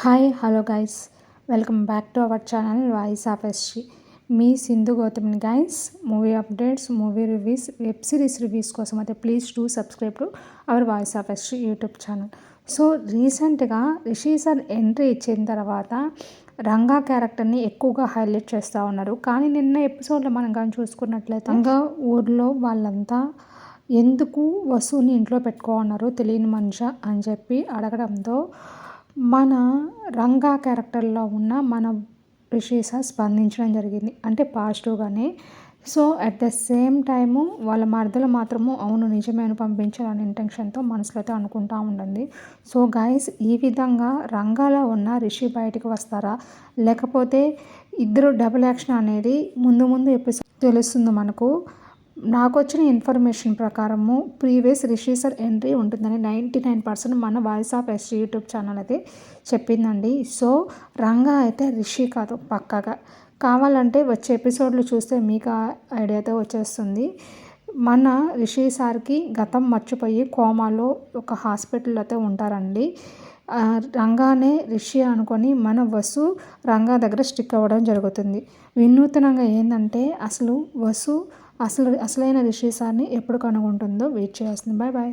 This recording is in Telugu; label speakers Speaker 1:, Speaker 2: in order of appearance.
Speaker 1: Hi hello guys, welcome back to our channel voice of SG. మీ సింధు గౌతమిని guys. Movie updates, movie reviews, web series reviews కోసం అయితే please do subscribe to our voice of SG YouTube channel. So రీసెంట్గా రిషి సార్ ఎంట్రీ ఇచ్చిన తర్వాత రంగా క్యారెక్టర్ని ఎక్కువగా హైలైట్ చేస్తూ ఉన్నారు. కానీ నిన్న ఎపిసోడ్లో మనం కానీ చూసుకున్నట్లయితే రంగా ఊర్లో వాళ్ళంతా ఎందుకు వసుని ఇంట్లో పెట్టుకోన్నారు తెలియని మనిషి అని చెప్పి అడగడంతో మన రంగా క్యారెక్టర్లో ఉన్న మన రిషి సార్ స్పందించడం జరిగింది, అంటే పాజిటివ్గానే. So at the same time వాళ్ళ మరదలు మాత్రము అవును నిజమే పంపించాలనే ఇంటెన్షన్తో మనసులో అయితే అనుకుంటూ ఉంటుంది. సో గైస్, ఈ విధంగా రంగాలో ఉన్న రిషి బయటకు వస్తారా, లేకపోతే ఇద్దరు డబుల్ యాక్షన్ అనేది ముందు ముందు ఎపిసోడ్ తెలుస్తుంది మనకు. నాకు వచ్చిన ఇన్ఫర్మేషన్ ప్రకారము ప్రీవియస్ రిషి సార్ ఎంట్రీ ఉంటుందని 99% మన voice of SG YouTube channel అయితే చెప్పిందండి. సో రంగా అయితే రిషి కాదు పక్కాగా. కావాలంటే వచ్చే ఎపిసోడ్లు చూస్తే మీకు ఐడియా అయితే వచ్చేస్తుంది. మన రిషి సార్కి గతం మర్చిపోయి కోమాలో ఒక హాస్పిటల్లో అయితే ఉంటారండి. రంగానే రిషి అనుకొని మన వసు రంగా దగ్గర స్టిక్ అవ్వడం జరుగుతుంది. వినూత్నంగా ఏంటంటే అసలు వసు అసలైన రిషి సార్ని ఎప్పుడు కనుగొంటుందో వెయిట్ చేయాల్సింది. Bye bye.